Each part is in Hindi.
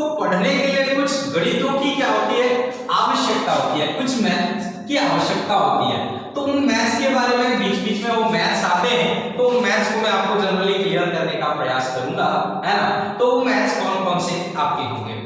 तो पढ़ने के लिए कुछ गणितों की क्या होती है, आवश्यकता होती है, कुछ मैथ की आवश्यकता होती है। तो उन मैथ्स के बारे में बीच बीच में वो मैथ्स आते हैं, तो मैथ्स को मैं आपको जनरली क्लियर करने का प्रयास करूंगा, है ना। तो वो मैथ्स कौन कौन से आपके होंगे।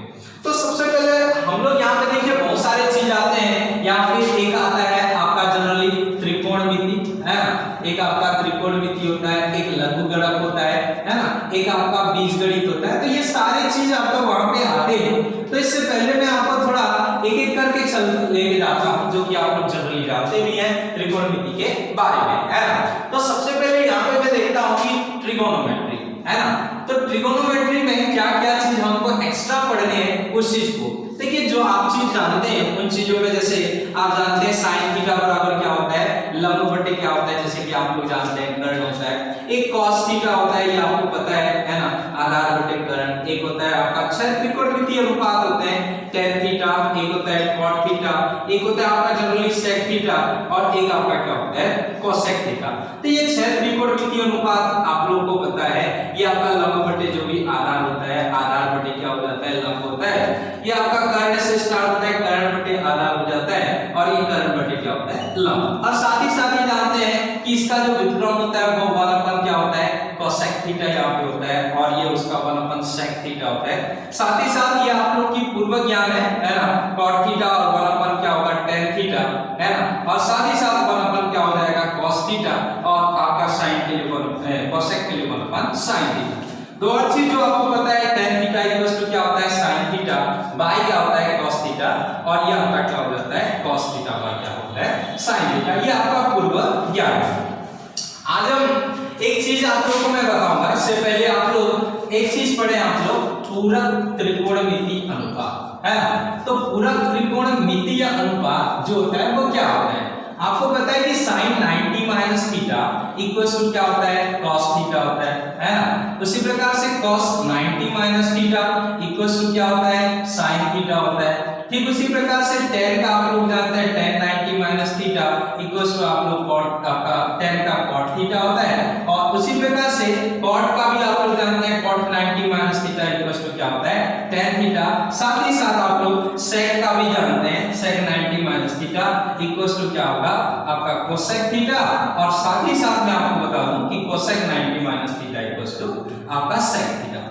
तो सबसे पहले हम लोग यहाँ पे देखिए बहुत सारे चीज आते हैं। यहाँ पे एक आता है आपका जनरली त्रिकोणमिति, है ना, एक आपका त्रिकोणमिति होता है, एक लघुगणक होता है ना, एक आपका बीजगणित होता है। तो ये सारे चीज आपका वहां पे आते हैं। तो इससे पहले मैं आपको थोड़ा एक एक करके चल लेके जाता हूं, जो कि आप लोग जनरली जानते भी हैं त्रिकोणमिति के बारे में, है ना। तो सबसे पहले यहाँ पे मैं देखता हूँ कि ट्रिगोनोमेट्री, है ना। तो ट्रिगोनोमेट्री में क्या क्या चीज हमको एक्स्ट्रा पढ़ने हैं उस चीज को देखिए। जो आप चीज जानते हैं उन चीजों में जैसे आप जानते हैं साइन थीटा बराबर क्या होता है, लंब बटे क्या होता है, जैसे कि आप लोग जानते हैं कर्ण होता है। एक कॉस थीटा होता है, ये आपको पता है ना, आधार बटे कर्ण। एक होता है आपका छह त्रिकोणमितीय अनुपात होते हैं, tan थीटा, एक होता है cot थीटा, एक होता है आपका जनरली sec थीटा, और एक आपका क्या होता है cosec थीटा। तो ये छह त्रिकोणमितीय अनुपात आप लोगों को पता है, ये आपका लंब बटे जो भी आधार होता है, आधार बटे क्या हो जाता है, लंब होता है। ये आपका कर्ण से स्टार्ट होता है, कर्ण बटे आधार हो जाता है, और ये कर्ण बटे क्या होता है, लंब। और साथ ही साथ ये जानते हैं कि इसका जो व्युत्क्रम होता है वो 1/, क्या होता है, cosec थीटा यहाँ पे होता है, और ये उसका 1/sec थीटा होता है। साथ ही साथ ये आप लोग की पूर्व ज्ञान है ना, cot थीटा और 1/, क्या होगा, tan थीटा, है ना। और साथ ही साथ 1/, क्या हो जाएगा, cos थीटा, और आपका sin के लिए cosec के लिए 1/sin थीटा। दो और चीज जो आपको पता है, tan थीटा इक्वल्स टू क्या होता है, sin थीटा बाय क्या होता है, cos थीटा, और ये आपका क्या हो जाता है, cos थीटा बाय क्या होता है, sin थीटा। ये आपका पूर्व ज्ञान है। आज हम एक चीज आप लोगों को मैं बताऊंगा, इससे पहले आप लोग एक चीज पढ़े, आप लोग पूरक त्रिकोणमिति अनुपात, है ना। तो पूरक त्रिकोणमितीय अनुपात जो होता है वो क्या होता है, आपको पता है कि sin 90 minus theta equals to क्या होता है, cos थीटा होता है ना। उसी प्रकार से cos 90 minus theta equals to क्या होता है, sin थीटा होता है। ठीक उसी प्रकार से tan का आप लोग जानते हैं, tan 90 minus theta equals to आप लोग cot, आपका tan का cot थीटा होता है। और उसी प्रकार से cot का भी आप लोग जानते हैं, cot 90 minus theta equals to क्या होता है, tan थीटा। साथ ही साथ आप लोग sec का भी जानते हैं, sec 90 minus theta equals to क्या होगा, आपका cosec थीटा। और साथ ही साथ मैं आपको बता दूं कि cosec 90 minus theta equals to आपका sec थीटा।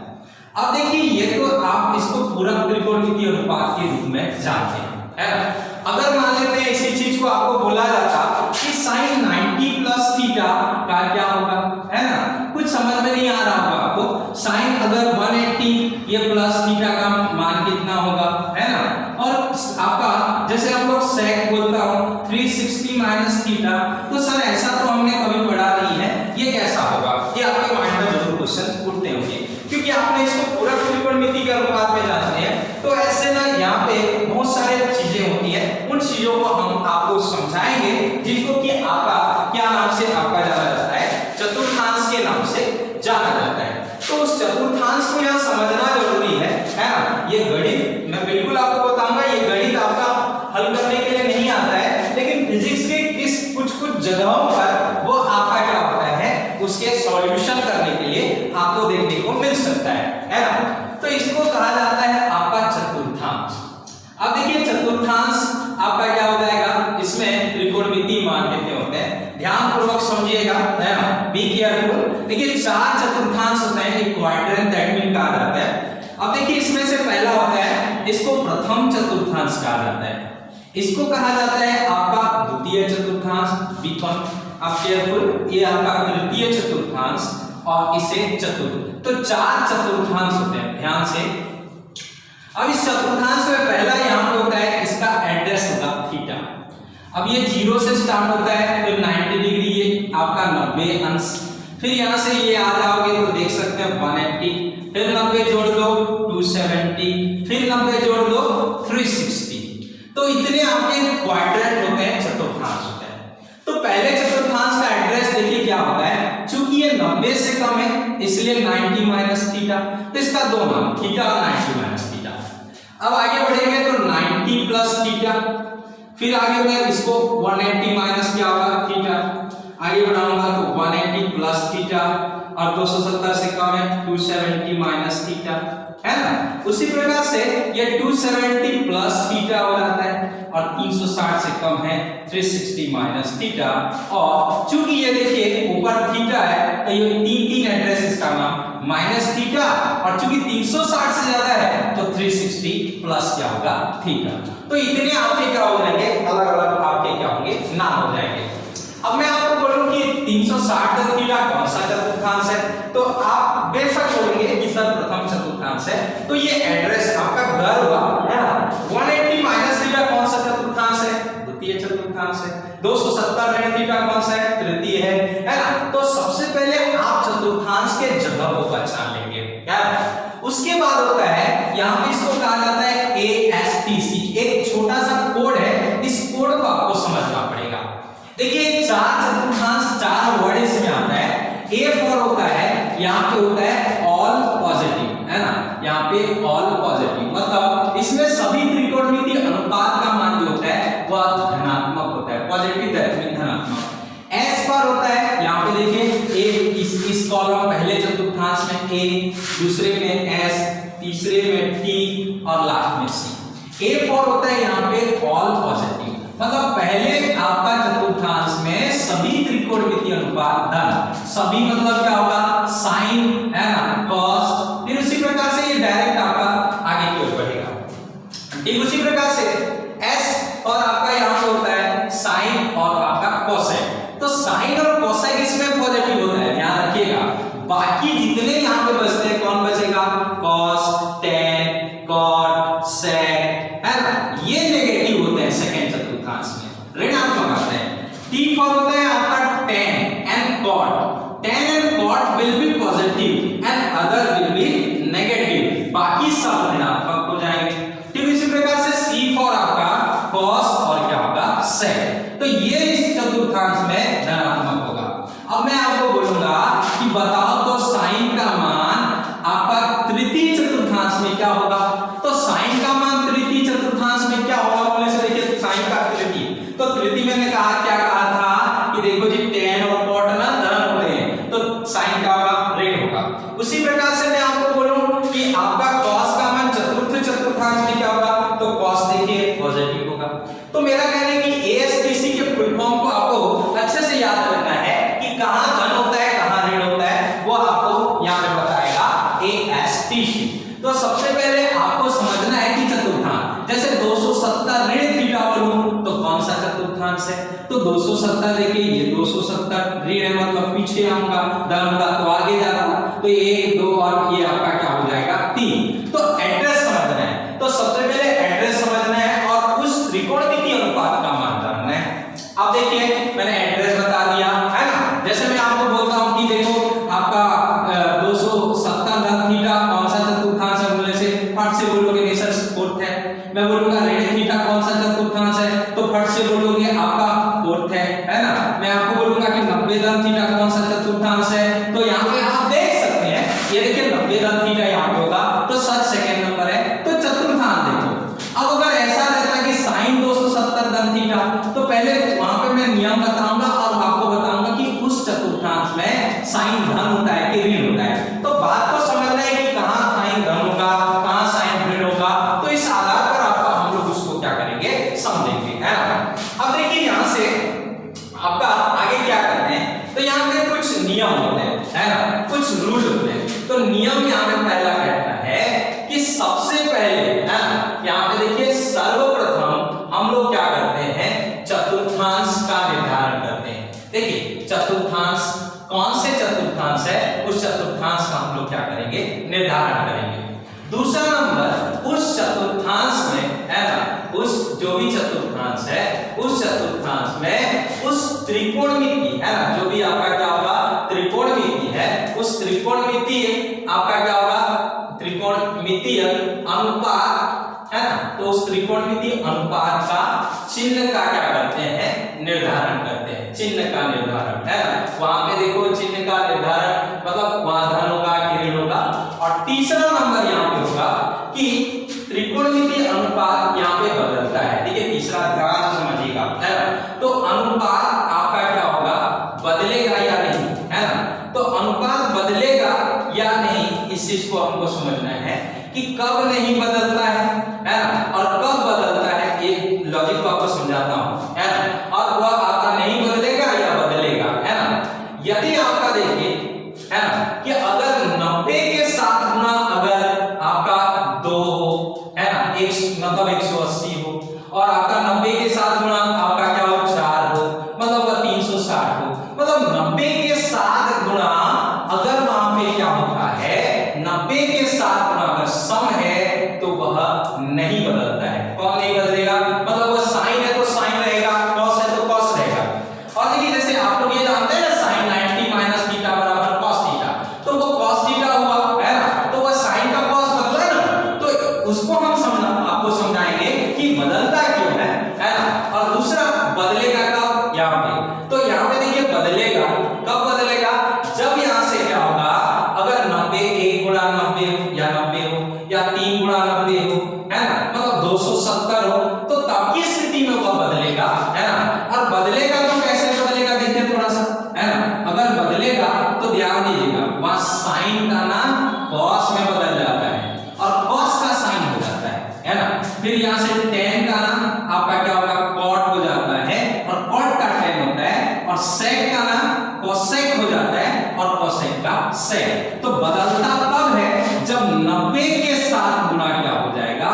अब देखिए ये तो आप इसको पूरक त्रिकोणमितीय अनुपात के रूप में जानते हैं, है ना। अगर मान लेते हैं इसी चीज को आपको बोला जाता कि sin 90 प्लस थीटा का क्या होगा, है ना, कुछ समझ में नहीं आ रहा होगा आपको। sin अगर 180, ये प्लस थीटा का मान कितना होगा, है ना। और आपका जैसे हम लोग sec बोलता हूं 360 माइनस थीटा, तो सर ऐसा तो हमने कभी पढ़ा नहीं है, ये कैसा होगा, ये आपके माइंड में जरूर क्वेश्चन उठते होंगे, क्योंकि आपने इसको पूरक त्रिकोणमिति के अनुपात में जानते हैं। तो ऐसे ना यहाँ पे बहुत सारे चीजें होती हैं, उन चीजों को हम आपको समझाएंगे, जिनको कि आपका क्या नाम से आपका जाना जाता है, चतुर्थांश के नाम से जाना जाता है। तो उस चतुर्थांश को यहाँ समझना जरूरी है ना। ये गणित मैं बिल्कुल आपको बताऊंगा, ये गणित आपका हल करने के लिए नहीं आता है, लेकिन फिजिक्स के किस कुछ जगहों पर वो आपका क्या होता है, उसके सॉल्यूशन करने के लिए आपको देखने को मिल सकता है ना। तो इसको कहा जाता है आपका चतुर्थांश। अब देखिए चतुर्थांश आपका क्या हो जाएगा, इसमें त्रिकोणमिति मान कितने होते हैं, ध्यान पूर्वक समझिएगा, है ना, बी केयरफुल। देखिए 4 चतुर्थांश होते हैं, एक क्वाड्रेंट दैट मीन कहा जाता है। अब देखिए इसमें से पहला होता है, इसको प्रथम चतुर्थांश कहा जाता है, इसको कहा जाता है आपका द्वितीय चतुर्थांश, बी1। आप केयरफुल, ये आपका तृतीय चतुर्थांश, और इसे चतुर्थ। तो 4 चतुर्थांश होते हैं, ध्यान से। अब इस चतुर्थांश में पहला यहाँ पे होता है, इसका एड्रेस होगा थीटा। अब ये 0 से स्टार्ट होता है, फिर 90 डिग्री, ये आपका 90 अंश, फिर यहाँ से ये आ जाओगे तो देख सकते हैं 180, फिर 90 जोड़ दो 270, फिर 90 जोड़ दो 360। तो इतने आपके क्वाड्रेंट होते हैं, चतुर्थांश होते हैं। तो पहले चतुर्थांश का एड्रेस देखिए क्या होता है, चूंकि ये 90 से कम है इसलिए 90 माइनस थीटा, तो इसका दो मान थीटा और 90 माइनस थीटा। अब आगे बढ़ेंगे तो 90 प्लस थीटा, फिर आगे में इसको 180 माइनस क्या होगा, थीटा। आगे बढ़ाऊंगा तो 180 प्लस थीटा और 270 से कम है 270 माइनस थीटा, है ना। उसी प्रकार से ये 270 प्लस थीटा हो जाता है और 360 से कम है 360 माइनस थीटा। और चूंकि ये देखिए ऊपर थीटा है तो ये तीन एड्रेस इसका नाम माइनस थीटा, और चूंकि 360 से ज्यादा है तो 360 प्लस क्या होगा थीटा। तो इतने आपके क्या हो जाएंगे, अलग अलग आपके क्या होंगे नाम हो जाएंगे। अब मैं आपको बोलूं कि 360 थीटा कौन सा चतुर्थांश है, तो आप बेशक बोलेंगे कि सर प्रथम चतुर्थांश है, तो ये एड्रेस आपका घर हुआ, है ना। 180 माइनस थीटा कौन सा चतुर्थांश है, द्वितीय चतुर्थांश है। 270 ऋण थीटा कौन सा है, तृतीय है ना। तो सबसे पहले आप चतुर्थांश के जगह को पहचान लेंगे, क्या। उसके बाद होता है यहाँ पे इसको कहा जाता है ASTC, एक छोटा सा कोड है, इस कोड को आपको समझना पड़ेगा। देखिए चार चतुर्थांश 4 वर्ड इसमें आता है। A फॉर होता है, यहाँ पे होता है ऑल पॉजिटिव, है ना, यहाँ पे ऑल पॉजिटिव, मतलब इसमें सभी त्रिकोणमितीय अनुपात का मान जो होता है वह धनात्मक होता है, पॉजिटिव दैट मीन धनात्मक। S पर होता है, यहाँ पे देखिए A इस कॉलम पहले चतुर्थांश में A, दूसरे में S, तीसरे में T और लास्ट में C। A फॉर होता है यहाँ पे ऑल पॉजिटिव, मतलब पहले आपका चतुर्थांश में सभी त्रिकोणमितीय अनुपात धन, सभी मतलब क्या होगा साइन, है ना, कॉस, फिर उसी प्रकार से ये डायरेक्ट आपका आगे की ओर बढ़ेगा। ठीक उसी प्रकार से S और आपका यहाँ पे होता है साइन और आपका कोसाइन। तो साइन और कोसाइन इसमें पॉजिटिव होता है, ध्यान रखिएगा। बाकी जितने यहाँ पे बचते हैं कौन बचेगा, कॉस, टेन, कॉट, सेक, है ना, ये नेगेटिव होते हैं सेकंड चतुर्थांश में, ऋणात्मक आते हैं। T फॉर होता है आपका tan and cot, tan and cot will be positive and other will be negative, बाकी सब ऋणात्मक हो जाएंगे। ठीक इसी प्रकार से C फॉर आपका कॉस और क्या होगा सेक, तो ये इस चतुर्थांश में धनात्मक होगा। अब मैं आपको बोलूंगा कि बताओ तो साइन का मान आपका तृतीय चतुर्थांश में क्या होगा, तो साइन का मान तृतीय चतुर्थांश में क्या होगा बोले से देखिए साइन का तृतीय, तो तृतीय मैंने कहा क्या कहा था कि देखो जी टेन और कॉट ना धन होते हैं, तो साइन का ऋण होगा। उसी प्रकार से मैं आपको बोलूं कि आपका कॉस का मान चतुर्थ चतुर्थांश में क्या होगा, तो कॉस देखिए पॉजिटिव होगा। तो मेरा कहना है कि ASTC के फुल फॉर्म को आपको अच्छे से याद रखना है कि कहां धन होता है कहां ऋण होता है, वो आपको यहां पे बताएगा ASTC। तो सबसे पहले आपको समझना है कि चतुर्थांश, जैसे 270 ऋण थीटा बोलूं तो कौन सा चतुर्थांश है, तो 270 देखिए ये 270 ऋण है, मतलब पीछे आऊंगा, धन होगा तो आगे जाता, तो 1 2 और ये आपका क्या हो जाएगा 3। तो एड्रेस समझना है, तो सबसे पहले एड्रेस समझना है और उस त्रिकोणमितीय अनुपात का मान जानना है। अब देखिए मैंने एड्रेस बता दिया, है ना। जैसे मैं आपको बोलता हूं कि देखो आपका 270 धन थीटा कौन सा चतुर्थांश है बोलने से फट से बोलोगे नहीं सर फोर्थ है। मैं बोलूंगा ऋण थीटा कौन सा चतुर्थांश है, तो फट से बोलोगे आपका फोर्थ है ना। मैं आपको बोलूंगा कि 90 धन थीटा कौन सा चतुर्थांश है, तो यहाँ पे आप देख सकते हैं ये देखिए 90 धन थीटा यहाँ पे होगा, तो सच सेकंड नंबर है, तो चतुर्थांश देखो। अब अगर ऐसा रहता कि साइन 270 धन थीटा, तो पहले वहां पे मैं नियम बताऊंगा और आपको बताऊंगा कि उस चतुर्थांश में साइन धन होता है कि ऋण होता है। तो बात को समझना है कि कहां साइन धन होगा कहां साइन ऋण होगा, तो इस आधार पर आपका हम लोग उसको क्या करेंगे समझेंगे, है ना। अब देखिए यहां से आपका आगे क्या करते हैं, तो यहाँ पे कुछ नियम होते हैं, है ना, कुछ रूल होते हैं। तो नियम यहाँ पे पहला कहता है कि सबसे पहले, है ना, यहाँ पे देखिए सर्वप्रथम हम लोग क्या करते हैं चतुर्थांश का निर्धारण करते हैं। देखिए चतुर्थांश कौन से चतुर्थांश है, उस चतुर्थांश का हम लोग क्या करेंगे निर्धारण करेंगे। दूसरा नंबर उस चतुर्थांश में, है ना, उस जो भी चतुर्थांश है उस चतुर्थांश में उस त्रिकोणमिति, है ना, जो भी आपका क्या होगा त्रिकोणमिति है, उस त्रिकोणमितीय आपका क्या होगा त्रिकोणमितीय अनुपात, है ना, तो उस त्रिकोणमितीय अनुपात का चिन्ह का क्या करते हैं निर्धारण करते हैं, चिन्ह का निर्धारण, है ना। वहां पे देखो चिन्ह का निर्धारण मतलब वहां धन होगा कि ऋण होगा। और तीसरा नंबर यहाँ पे होगा कि त्रिकोणमितीय अनुपात यहाँ पे बदलता है, ठीक है, तीसरा ध्यान समझिएगा, है ना। तो अनुपात आपका क्या होगा या नहीं, इस चीज को हमको समझना है कि कब नहीं बदलता है ना, और कब बदलता है, ये लॉजिक को आपको समझाता हूं, है ना। और वह आपका नहीं बदलेगा या बदलेगा, है ना। यदि आपका देखिए, है ना, कि अगर 90 के साथ गुणा अगर आपका 2 हो, है ना, मतलब 180 हो, और आपका 90 के साथ गुणा आपका क्या हो 4 हो, मतलब वह 360 हो, मतलब 90 के साथ गुणा अगर वहां पे क्या होता है, 90 के साथ गुणा अगर सम है तो वह नहीं बदलता है। कौन नहीं बदलेगा, मतलब वह साइन है तो साइन रहेगा, कॉस है तो कॉस रहेगा। और देखिए जैसे आप लोग ये जानते हैं ना, साइन 90 माइनस थीटा बराबर कॉस थीटा, तो वो कॉस थीटा हुआ, है ना, तो वह साइन का कॉस बदला ना, तो उसको हम आपको समझाएंगे कि बदलता क्यों है ना। और दूसरा बदलेगा कब, यहाँ पे, तो यहाँ पे देखिए बदलेगा कब, बदलेगा जब यहाँ से क्या होगा, अगर 90 1 गुणा 90 या 90 हो, या 3 गुणा 90 हो, है ना, मतलब 270 हो, तो तब की स्थिति में वह बदलेगा, है ना। और बदलेगा तो कैसे बदलेगा, देखिए थोड़ा सा, है ना। अगर बदलेगा तो ध्यान दीजिएगा, वहां साइन का ना कॉस में बदल जाता है, और कॉस का साइन हो जाता है ना। फिर यहाँ से tan का ना आपका क्या होगा, cot हो जाता है, और cot का tan होता है, और sec का ना cosec हो जाता है, और cosec का sec। तो बदलता तब है जब 90 के साथ गुणा क्या हो जाएगा,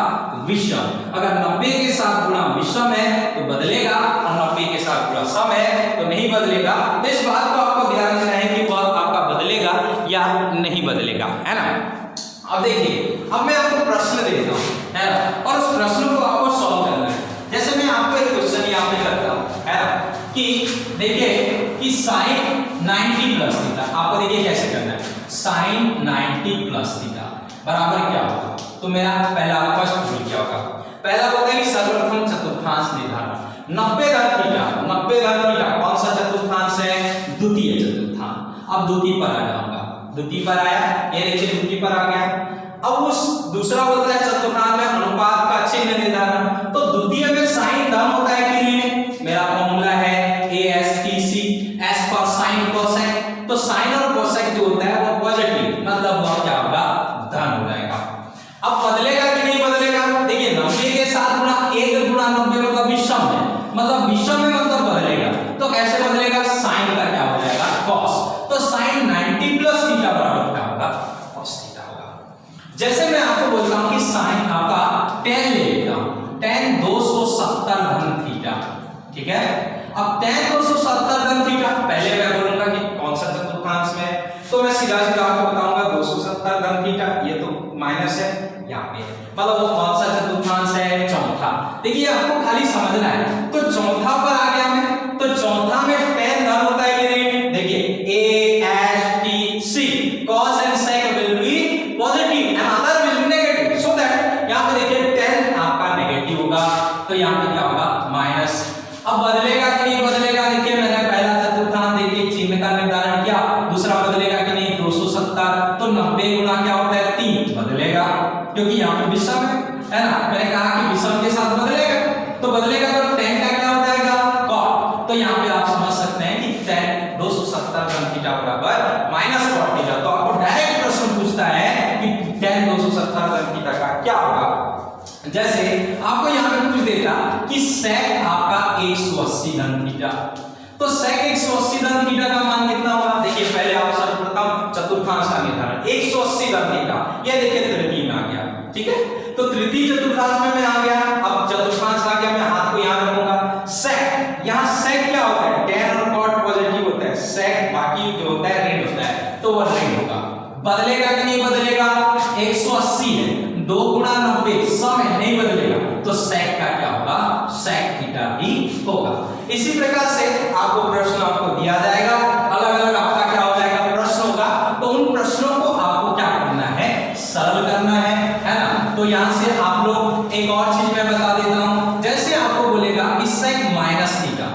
विषम। अगर 90 के साथ गुणा विषम है तो बदलेगा, और 90 के साथ गुणा सम है तो नहीं बदलेगा। तो इस बात को आपको ध्यान रखना है कि वह आपका बदलेगा या नहीं बदलेगा, है ना। अब देखिए, अब मैं आपको प्रश्न देता हूं, है ना, और उस प्रश्न को आपको सॉल्व करना है। जैसे मैं आपको एक क्वेश्चन यहाँ पे करता हूं, है ना, कि देखिए कि sin 90 प्लस थीटा, आपको देखिए कैसे करना है, sin 90 प्लस थीटा बराबर क्या होगा। तो मेरा पहला फर्स्ट रूल क्या होगा, पहला होता है कि सर्वप्रथम चतुर्थांश निर्धारण, 90 धन थीटा, 90 धन थीटा कौन सा चतुर्थांश है, द्वितीय चतुर्थांश। अब द्वितीय पर आ जाऊंगा, द्वितीय पर आया, ये देखिए द्वितीय पर आ गया। अब उस दूसरा होता है चतुर्थांश में अनुपात का चिन्ह निर्धारण, तो द्वितीय में साइन धन होता है कि ऋण, मेरा फॉर्मूला है ASTC, S for sine cosec, तो साइन और कोसेक जो होता है वो पॉजिटिव, मतलब वह क्या होगा, धन हो जाएगा। अब बदलेगा कि नहीं बदलेगा, देखिए 90 के साथ गुणा 1 गुणा 90 मतलब विषम है, मतलब विषम में मतलब बदलेगा, तो कैसे बदलेगा, साइन का क्या हो जाएगा, cos, तो sin 90 प्लस थीटा बराबर क्या होगा, cos थीटा होगा। जैसे मैं आपको बोलता हूं कि sin आपका tan ले लेता हूं, tan 270 धन थीटा, ठीक है। अब tan 270 धन थीटा, पहले मैं बोलूंगा कि कौन सा चतुर्थांश में, तो मैं सीधा सीधा आपको बताऊंगा 270 धन थीटा, ये तो माइनस है यहाँ पे, मतलब वो कौन सा चतुर्थांश है, चौथा। देखिए आपको खाली समझना है, तो चौथा पर आ गया मैं, तो चौथा में tan धन होता है कि नहीं, देखिए ASTC, cos and sec will be positive and other will be negative, so that यहाँ पे देखिए tan आपका नेगेटिव होगा, तो यहाँ पे क्या होगा, माइनस। अब बदलेगा कि नहीं बदलेगा, देखिए मैंने पहला चतुर्थांश देखिए चिन्ह का निर्धारण किया, दूसरा बदलेगा कि नहीं 270, तो 90 गुना क्या होता है 3, बदलेगा, क्योंकि यहाँ पे विषम है ना, मैंने कहा कि विषम के साथ बदलेगा, तो बदलेगा तो tan का क्या हो जाएगा, cot, तो यहाँ पे आप समझ सकते हैं कि tan 270 धन थीटा बराबर माइनस cot थीटा। तो आपको डायरेक्ट प्रश्न पूछता है कि tan 270 धन थीटा का क्या होगा। जैसे आपको यहाँ पे पूछ देता कि sec आपका 180 धन थीटा, तो sec 180 धन थीटा का मान कितना होगा, देखिए पहले आप सर्वप्रथम चतुर्थांश का निर्धारण 180 धन थीटा, ये देखिए तृतीय में आ गया, ठीक है। तो तृतीय चतुर्थांश में मैं आ गया, अब चतुर्थांश आ गया, मैं हाथ को यहां रखूंगा, sec, यहाँ sec क्या होता है, tan और cot पॉजिटिव होता है, sec बाकी जो होता है ऋण होता है, तो वह ऋण होगा। बदलेगा कि नहीं बदलेगा, 180 है, 2 गुणा 90 सम है, नहीं बदलेगा, तो sec का क्या होगा, sec थीटा ही होगा। इसी प्रकार से आपको प्रश्न आपको दिया जाएगा, अलग अलग आपका क्या हो जाएगा प्रश्न होगा, तो उन प्रश्नों को आपको क्या करना है, सरल करना है ना। तो यहाँ से आप लोग एक और चीज मैं बता देता हूँ, जैसे आपको बोलेगा कि sec माइनस थीटा,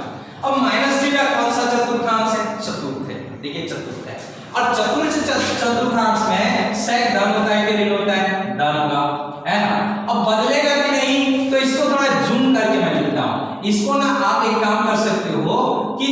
अब माइनस थीटा कौन सा चतुर्थांश है, चतुर्थ है, देखिए चतुर्थ है, और चतुर्थ चतुर्थांश में sec धन होता है कि ऋण होता है, धन होगा, है ना। अब बदलेगा कि नहीं, तो इसको थोड़ा जूम करके मैं लिखता हूं, इसको ना आप एक काम कर सकते हो कि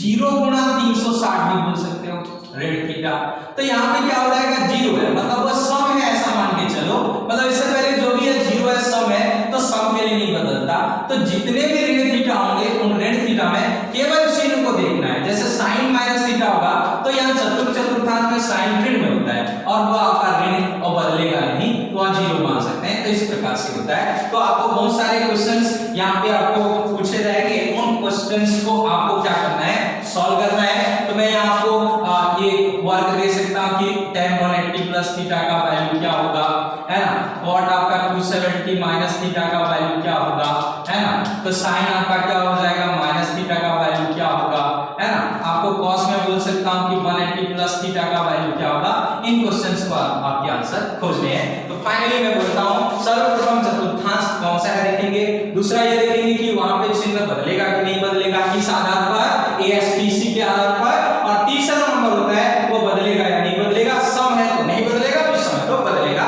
0 गुणा 360 भी बोल सकते हो, ऋण थीटा। तो यहाँ पे क्या हो जाएगा, जीरो है, मतलब वो सम है ऐसा मान के चलो, मतलब इससे पहले जो भी है जीरो है, सम है, तो सम के लिए नहीं बदलता। तो जितने भी ऋण थीटा होंगे उन ऋण थीटा में केवल चिन्ह को देखना है। जैसे साइन माइनस थीटा होगा तो यहाँ चतुर्थांश में साइन ऋण में होता है और वो आपका ऋण और बदलेगा नहीं, तो वहां जीरो मान सकते हैं। तो इस प्रकार से होता है। तो आपको बहुत सारे क्वेश्चंस यहाँ पे आपको पूछे जाएंगे, उन क्वेश्चंस को आपको क्या करना है, सॉल्व करना है। तो मैं यहाँ आपको ये वर्क दे सकता हूँ कि tan 180 प्लस थीटा का वैल्यू क्या होगा, है ना, कॉट आपका 270 माइनस थीटा का वैल्यू क्या होगा, है ना, तो साइन आपका क्या हो जाएगा, माइनस थीटा का वैल्यू क्या होगा, है ना, आपको कॉस में बोल सकता हूँ कि 180 प्लस थीटा का वैल्यू क्या होगा। इन क्वेश्चंस को आपके आंसर खोजने हैं। तो फाइनली मैं बोलता हूँ सर्वप्रथम चतुर्थांश कौन सा है देखेंगे, दूसरा ये देखेंगे कि वहां पे चिन्ह बदलेगा कि नहीं बदलेगा, किस आधार पर, एएसटीसी के आधार पर, और तीसरा नंबर होता है वो बदलेगा या नहीं बदलेगा, सम है तो नहीं बदलेगा, विषम है तो बदलेगा।